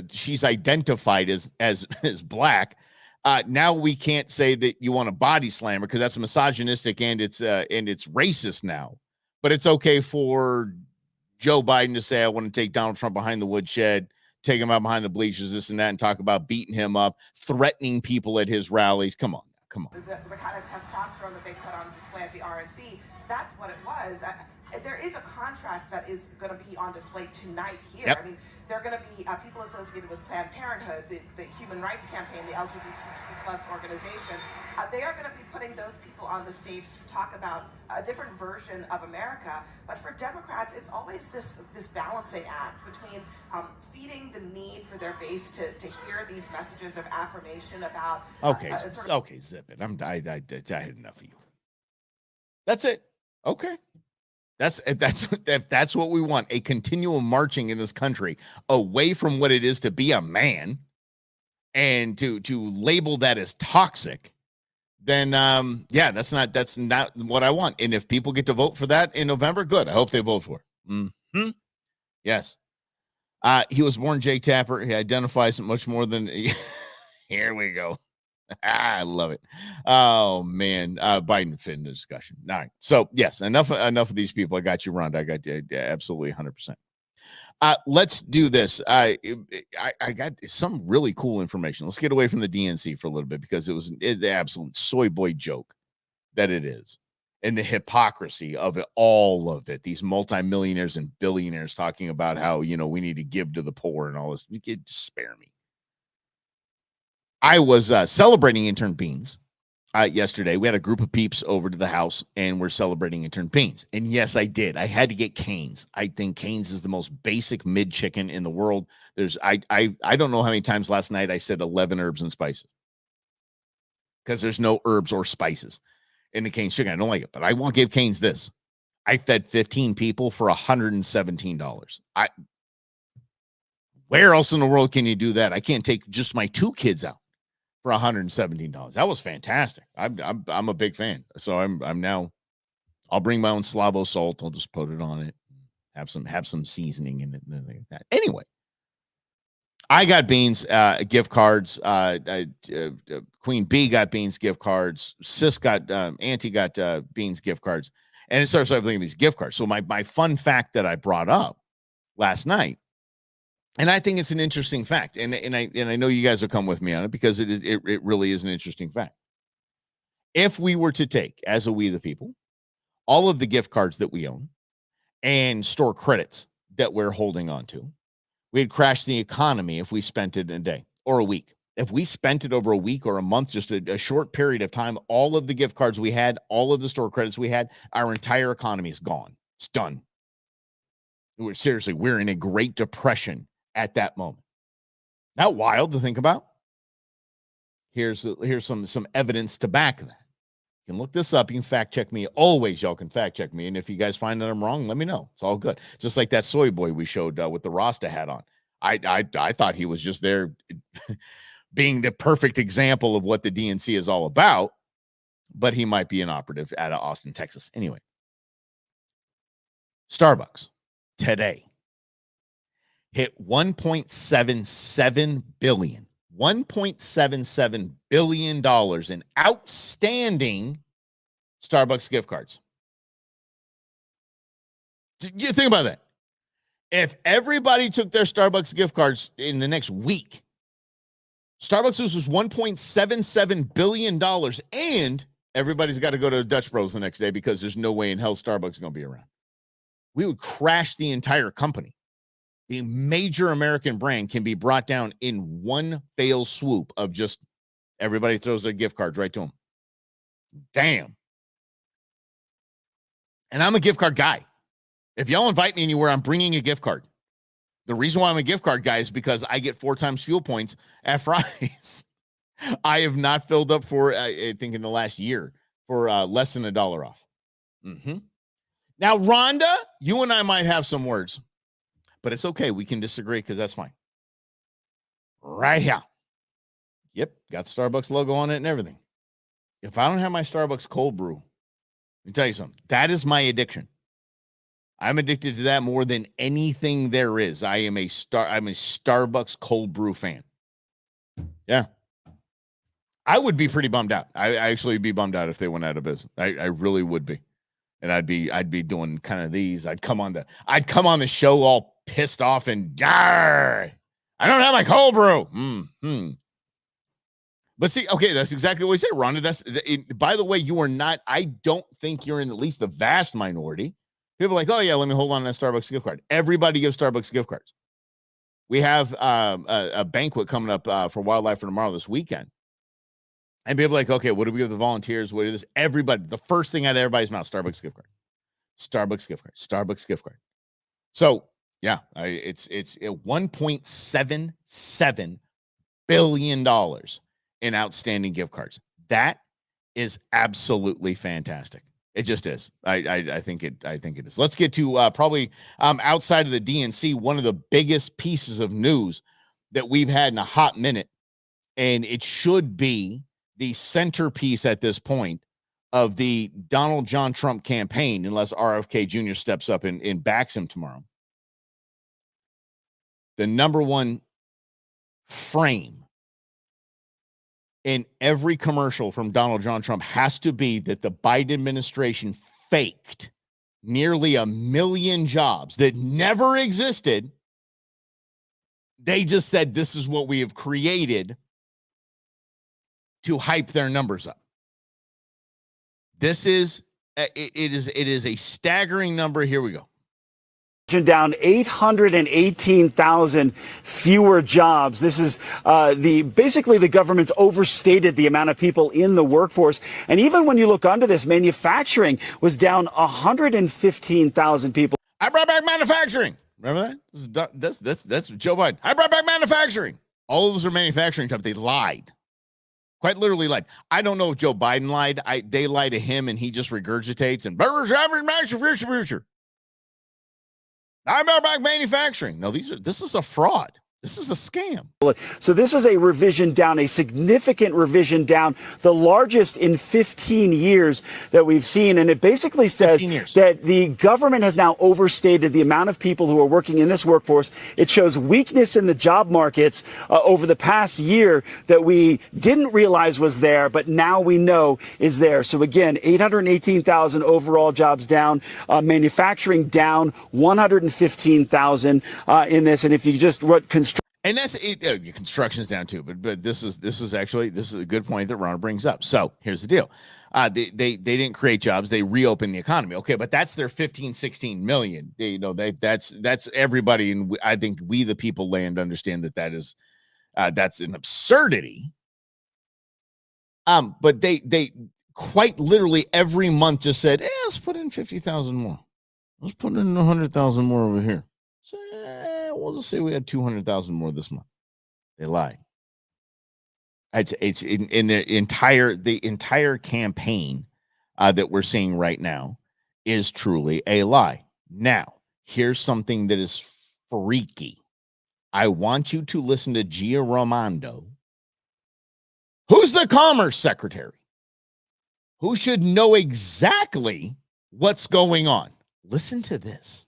she's identified as black. Now we can't say that you want to body slam her because that's misogynistic and it's racist now. But it's okay for Joe Biden to say, I want to take Donald Trump behind the woodshed, take him out behind the bleachers, this and that, and talk about beating him up, threatening people at his rallies. Come on. The kind of testosterone that they put on display at the RNC, that's what it was. There is a contrast that is going to be on display tonight here. Yep. I mean, there are going to be people associated with Planned Parenthood, the Human Rights Campaign, the LGBTQ plus organization. They are going to be putting those people on the stage to talk about a different version of America. But for Democrats, it's always this balancing act between feeding the need for their base to hear these messages of affirmation about. Okay, zip it. I had enough of you. That's it. Okay. That's what we want, a continual marching in this country away from what it is to be a man, and to label that as toxic, then that's not what I want. And if people get to vote for that in November, good. I hope they vote for it. Mm-hmm. Yes. He was born Jake Tapper. He identifies much more than here we go. I love it. Oh man, Biden fit in the discussion. All right, so yes, enough of these people. I got you, Rhonda. I got you absolutely 100%. Let's do this. I got some really cool information. Let's get away from the DNC for a little bit because it's the absolute soy boy joke that it is, and the hypocrisy of it, all of it. These multimillionaires and billionaires talking about how we need to give to the poor and all this. You could spare me. I was celebrating intern beans yesterday. We had a group of peeps over to the house, and we're celebrating intern beans. And yes, I did. I had to get Cane's. I think Cane's is the most basic mid chicken in the world. I don't know how many times last night I said 11 herbs and spices because there's no herbs or spices in the Cane's chicken. I don't like it, but I won't give Cane's this. I fed 15 people for $117. Where else in the world can you do that? I can't take just my 2 kids out for $117. That was fantastic. I'm a big fan. So I'm now, I'll bring my own Slavo salt. I'll just put it on it. Have some seasoning in it and like that. Anyway, I got Beans gift cards. Queen B got Beans gift cards. Sis got Auntie got Beans gift cards. And it starts blinking these gift cards. So my fun fact that I brought up last night, and I think it's an interesting fact, and I know you guys will come with me on it because it really is an interesting fact. If we were to take, as a we the people, all of the gift cards that we own and store credits that we're holding on to, we'd crash the economy if we spent it in a day or a week. If we spent it over a week or a month, just a short period of time, all of the gift cards we had, all of the store credits we had, our entire economy is gone. It's done. We're in a Great Depression at that moment. Not wild to think about. Here's some evidence to back that. You can look this up. You can fact check me. Always, y'all can fact check me. And if you guys find that I'm wrong, let me know. It's all good. Just like that soy boy we showed with the Rasta hat on. I thought he was just there being the perfect example of what the DNC is all about, but he might be an operative out of Austin, Texas. Anyway, Starbucks today hit $1.77 billion. $1.77 billion in outstanding Starbucks gift cards. You think about that. If everybody took their Starbucks gift cards in the next week, Starbucks loses $1.77 billion, and everybody's got to go to Dutch Bros the next day because there's no way in hell Starbucks is going to be around. We would crash the entire company. The major American brand can be brought down in one fell swoop of just everybody throws their gift cards right to them. Damn. And I'm a gift card guy. If y'all invite me anywhere, I'm bringing a gift card. The reason why I'm a gift card guy is because I get 4 times fuel points at Fry's. I have not filled up for, I think in the last year, for less than $1 off. Mm-hmm. Now, Rhonda, you and I might have some words. But it's okay. We can disagree because that's fine. Right here. Yep. Got the Starbucks logo on it and everything. If I don't have my Starbucks cold brew, let me tell you something. That is my addiction. I'm addicted to that more than anything there is. I'm a Starbucks cold brew fan. Yeah. I would be pretty bummed out. I actually would be bummed out if they went out of business. I really would be. And I'd be doing kind of these. I'd come on the show all pissed off and I don't have my cold brew. Mm-hmm. But see, okay, that's exactly what we said, Rhonda. By the way, you are not. I don't think you're in at least the vast minority. People are like, oh yeah, let me hold on to that Starbucks gift card. Everybody gives Starbucks gift cards. We have a banquet coming up for Wildlife for Tomorrow this weekend. And people are like, okay, what do we give the volunteers? What is this? Everybody, the first thing out of everybody's mouth, Starbucks gift card. Starbucks gift card. Starbucks gift card. So, yeah, it's $1.77 billion in outstanding gift cards. That is absolutely fantastic. It just is. I think it is. Let's get to probably outside of the DNC, one of the biggest pieces of news that we've had in a hot minute, and it should be the centerpiece at this point of the Donald John Trump campaign, unless RFK Jr. steps up and backs him tomorrow. The number one frame in every commercial from Donald John Trump has to be that the Biden administration faked nearly 1 million jobs that never existed. They just said, this is what we have created to hype their numbers up. This is, it is a staggering number. Here we go. Down 818,000 fewer jobs. This is basically the government's overstated the amount of people in the workforce. And even when you look under this, manufacturing was down 115,000 people. I brought back manufacturing. Remember that? That's Joe Biden. I brought back manufacturing. All of those are manufacturing jobs. They lied. Quite literally lied. I don't know if Joe Biden lied. They lie to him and he just regurgitates and future. I brought back manufacturing. No, this is a fraud. This is a scam. So this is a revision down, a significant revision down, the largest in 15 years that we've seen. And it basically says that the government has now overstated the amount of people who are working in this workforce. It shows weakness in the job markets over the past year that we didn't realize was there, but now we know is there. So again, 818,000 overall jobs down, manufacturing down 115,000 in this. And if you just and that's it. Construction's down too, but this is a good point that Ron brings up. So here's the deal: they didn't create jobs; they reopened the economy. Okay, but that's their 16 million. That's everybody, and I think we the people land understand that's an absurdity. But they quite literally every month just said, let's put in 50,000 more. Let's put in 100,000 more over here. So we'll just say we had 200,000 more this month. They lied. It's in the entire campaign that we're seeing right now is truly a lie. Now, here's something that is freaky. I want you to listen to Gia Raimondo, who's the Commerce Secretary, who should know exactly what's going on. Listen to this.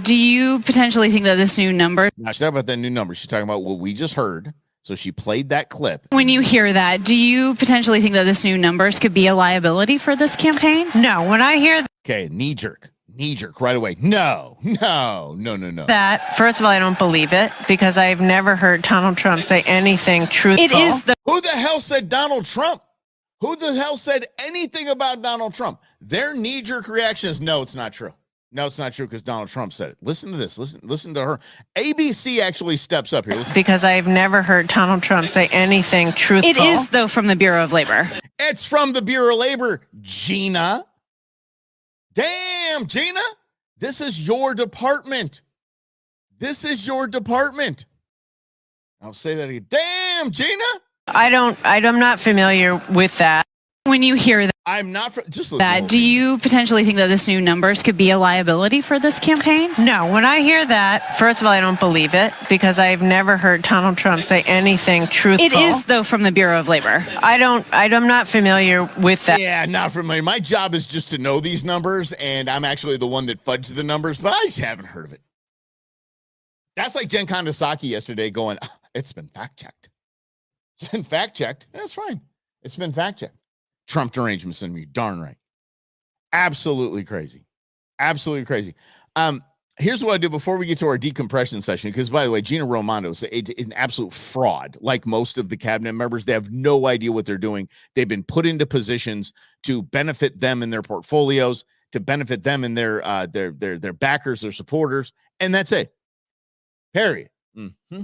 Do you potentially think that this new number? She's talking about that new number. She's talking about what we just heard. So she played that clip. When you hear that, do you potentially think that this new numbers could be a liability for this campaign? No. When I hear okay, knee jerk right away. No. that, first of all, I don't believe it because I've never heard Donald Trump say anything truthful. It is who the hell said Donald Trump? Who the hell said anything about Donald Trump? Their knee jerk reaction is no, it's not true. No, it's not true because Donald Trump said it. Listen to this. Listen to her. ABC actually steps up here. Listen. Because I've never heard Donald Trump say anything truthful. It is, though, from the Bureau of Labor. It's from the Bureau of Labor, Gina. Damn, Gina. This is your department. I'll say that again. Damn, Gina. I'm not familiar with that. When you hear that, I'm not just listen that. Do you potentially think that this new numbers could be a liability for this campaign? No. When I hear that, first of all, I don't believe it because I've never heard Donald Trump say anything truthful. It is, though, from the Bureau of Labor. I'm not familiar with that. Yeah, not familiar. My job is just to know these numbers, and I'm actually the one that fudged the numbers, but I just haven't heard of it. That's like Jen Kondasaki yesterday going, it's been fact-checked. It's been fact-checked. That's fine. It's been fact-checked. Trump derangements in me, darn right. Absolutely crazy. Here's what I do before we get to our decompression session, because, by the way, Gina Raimondo is an absolute fraud. Like most of the cabinet members, they have no idea what they're doing. They've been put into positions to benefit them in their portfolios, to benefit them in their backers, their supporters, and that's it. Period. Mm-hmm.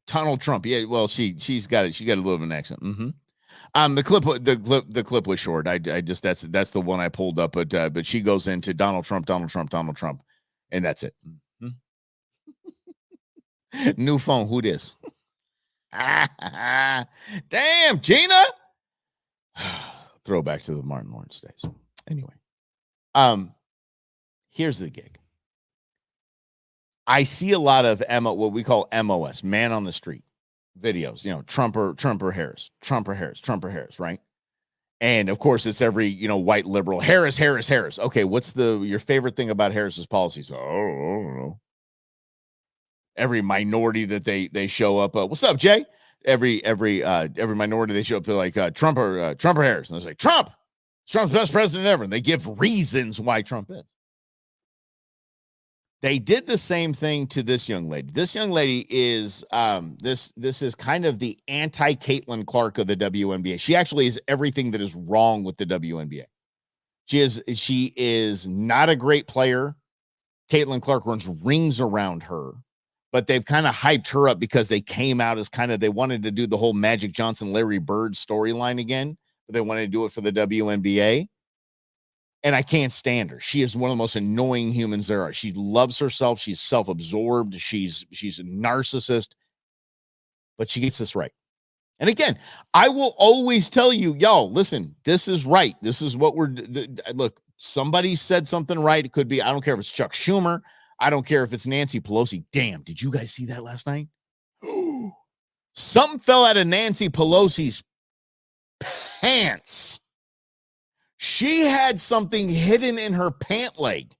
Donald Trump. Yeah, well, she's got it. She got a little bit of an accent. Mm-hmm. The clip was short. I just that's the one I pulled up, but she goes into Donald Trump, and that's it. Mm-hmm. New phone. Who this? Damn, Gina. Throwback to the Martin Lawrence days. Anyway, here's the gig. I see a lot of what we call MOS, man on the street videos, Trump or Harris, right? And of course it's every, white liberal, Harris. Okay. What's your favorite thing about Harris's policies? Oh, I don't know. Every minority that they show up. What's up, Jay? Every minority they show up, they're like, Trump or Harris. And they're like, Trump's best president ever. And they give reasons why Trump is. They did the same thing to this young lady. This young lady is this is kind of the anti-Caitlin Clark of the WNBA. She actually is everything that is wrong with the WNBA. She is not a great player. Caitlin Clark runs rings around her, but they've kind of hyped her up because they came out as they wanted to do the whole Magic Johnson, Larry Bird storyline again, but they wanted to do it for the WNBA. And I can't stand her. She is one of the most annoying humans there are. She loves herself. She's self-absorbed. She's a narcissist. But she gets this right. And again, I will always tell you, y'all, listen, this is right. This is what look, somebody said something right. It could be, I don't care if it's Chuck Schumer. I don't care if it's Nancy Pelosi. Damn, did you guys see that last night? Something fell out of Nancy Pelosi's pants. She had something hidden in her pant leg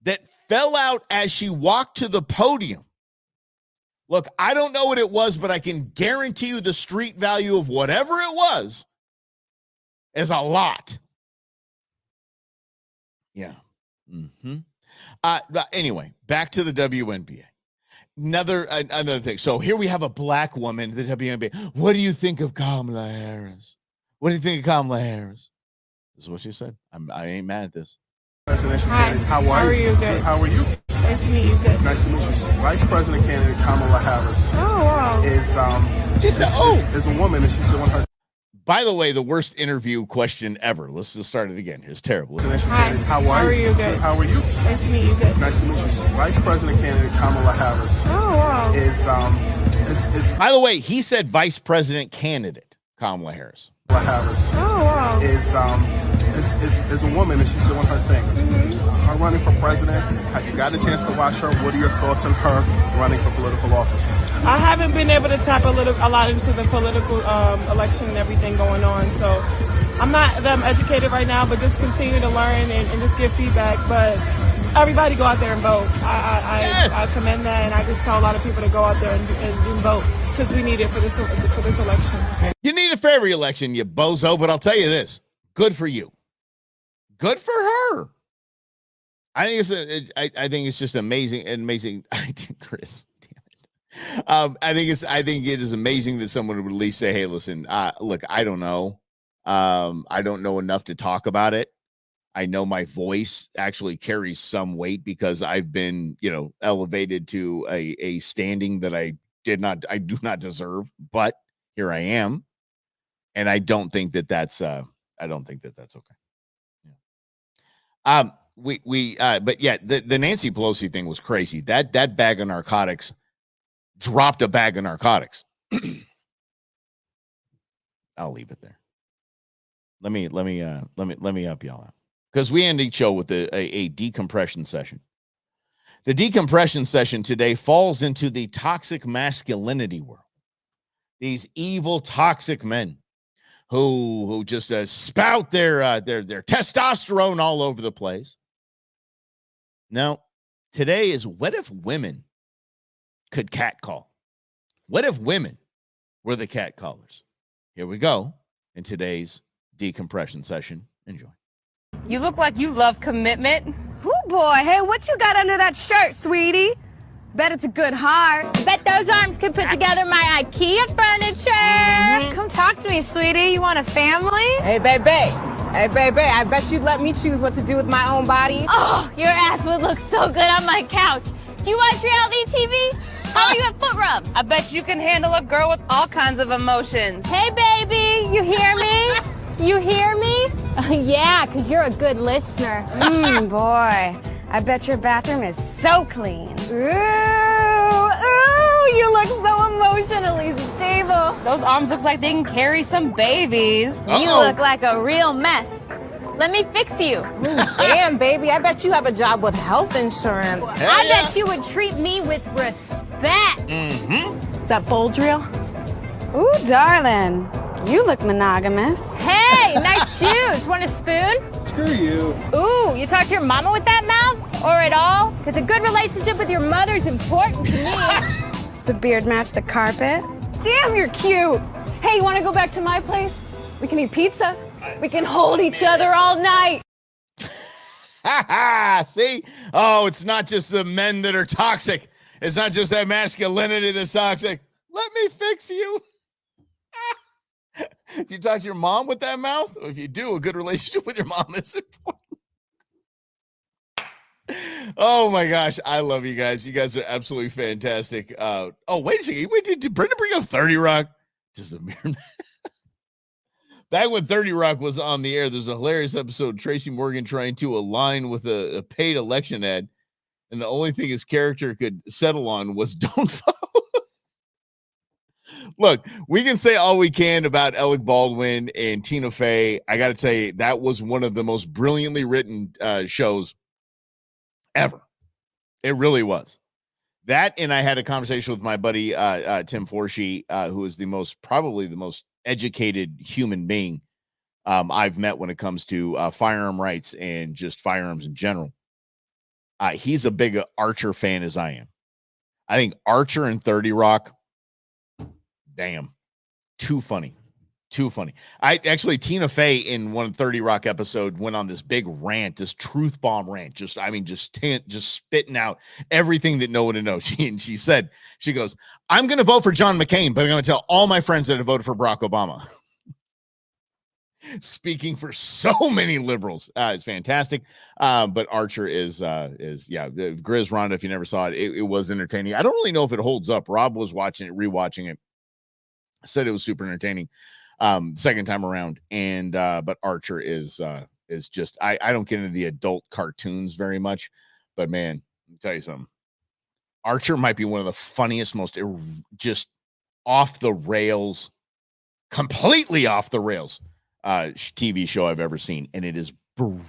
that fell out as she walked to the podium. Look, I don't know what it was, but I can guarantee you the street value of whatever it was is a lot. Yeah. Anyway, back to the WNBA. Another thing. So here we have a black woman, the WNBA. What do you think of Kamala Harris? What do you think of Kamala Harris? This is what she said. I ain't mad at this. Presidential Hi. candidate. How are you? Good. How are you? Nice to meet you. Good. Nice to meet you. Vice President candidate Kamala Harris. Oh wow. Is a woman, and she's doing her. By the way, the worst interview question ever. Let's just start it again. It's terrible. Hi. How are you? Good. How are you? Nice to meet you. Good. Nice to meet you. Vice President candidate Kamala Harris. Oh wow. Is By the way, he said Vice President candidate Kamala Harris. Harris. Oh wow. Is a woman, and she's doing her thing. Her running for president. Have you got a chance to watch her? What are your thoughts on her running for political office? I haven't been able to tap a lot into the political election and everything going on, so I'm not that educated right now. But just continue to learn and just give feedback. But everybody go out there and vote. I commend that, and I just tell a lot of people to go out there and vote because we need it for this election. You need it for every election, you bozo. But I'll tell you this: good for you. Good for her. I think it's just amazing. Chris, damn it. I think it is amazing that someone would at least say, "Hey, listen, look, I don't know. I don't know enough to talk about it. I know my voice actually carries some weight because I've been, elevated to a standing that I do not deserve. But here I am, and I don't think that that's okay." Yeah. But yeah, the Nancy Pelosi thing was crazy. That bag of narcotics dropped a bag of narcotics. I'll leave it there. Let me help y'all out, because we end each show with a decompression session. The decompression session today falls into the toxic masculinity world. These evil, toxic men who just spout their testosterone all over the place. Now, today is what if women could catcall? What if women were the catcallers? Here we go in today's decompression session. Enjoy. You look like you love commitment. Oh boy, hey, what you got under that shirt, sweetie? Bet it's a good heart. Bet those arms could put together my IKEA furniture. Come talk to me, sweetie. You want a family? Hey, baby. I bet you'd let me choose what to do with my own body. Oh, your ass would look so good on my couch. Do you watch reality TV? How are you at foot rubs? I bet you can handle a girl with all kinds of emotions. Hey, baby, you hear me? You hear me? Yeah, because you're a good listener. Boy, I bet your bathroom is so clean. Ooh, you look so emotionally stable. Those arms look like they can carry some babies. You look like a real mess. Let me fix you. Damn, baby, I bet you have a job with health insurance. I bet you would treat me with respect. Is that bold drill? Ooh, darling, you look monogamous. Hey, nice shoes. Want a spoon? Screw you. Ooh, you talk to your mama with that mouth? Or at all? Because a good relationship with your mother is important to me. Does the beard match the carpet? Damn, you're cute. Hey, you want to go back to my place? We can eat pizza. We can hold each other all night. See? Oh, it's not just the men that are toxic. It's not just that masculinity that's toxic. Let me fix you. Do you talk to your mom with that mouth? If you do, a good relationship with your mom is important. Oh my gosh, I love you guys. You guys are absolutely fantastic. Wait a second. Wait, did Brenda bring up 30 Rock? Just a mere Back when 30 Rock was on the air, there's a hilarious episode of Tracy Morgan trying to align with a paid election ad, and the only thing his character could settle on was don't vote. Look, we can say all we can about Alec Baldwin and Tina Fey. I got to say, that was one of the most brilliantly written shows ever. It really was. That, and I had a conversation with my buddy Tim Forshee, who is probably the most educated human being I've met when it comes to firearm rights and just firearms in general. He's a big Archer fan as I am. I think Archer and 30 Rock, damn, too funny. Too funny. Tina Fey in one 30 Rock episode went on this big rant, this truth bomb rant. Just spitting out everything that no one would know. She said, she goes, I'm going to vote for John McCain, but I'm going to tell all my friends that have voted for Barack Obama. Speaking for so many liberals. It's fantastic. But Archer is Grizz Rhonda. If you never saw it, it was entertaining. I don't really know if it holds up. Rob was rewatching it, said it was super entertaining. Second time around, and but Archer is just I don't get into the adult cartoons very much, but man, let me tell you something. Archer might be one of the funniest, most just off the rails, completely off the rails TV show I've ever seen, and it is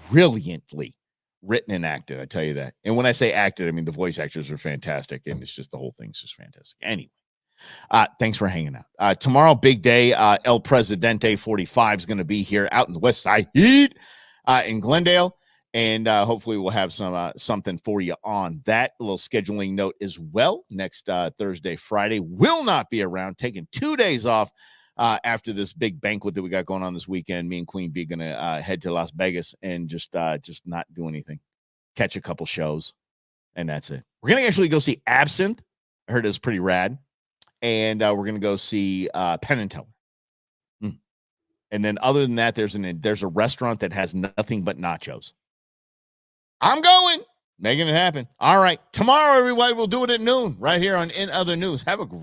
brilliantly written and acted. I tell you that. And when I say acted, I mean the voice actors are fantastic, and it's just the whole thing's just fantastic. Anyway. Thanks for hanging out. Tomorrow, big day. El Presidente 45 is going to be here out in the West Side in Glendale, and hopefully we'll have something for you on that. A little scheduling note as well. Next Thursday, Friday, will not be around. Taking 2 days off after this big banquet that we got going on this weekend. Me and Queen Bee going to head to Las Vegas and just not do anything. Catch a couple shows, and that's it. We're going to actually go see Absinthe. I heard it was pretty rad. And we're going to go see Penn and Teller. And then other than that, there's a restaurant that has nothing but nachos. I'm going. Making it happen. All right. Tomorrow, everybody, we'll do it at noon right here on In Other News. Have a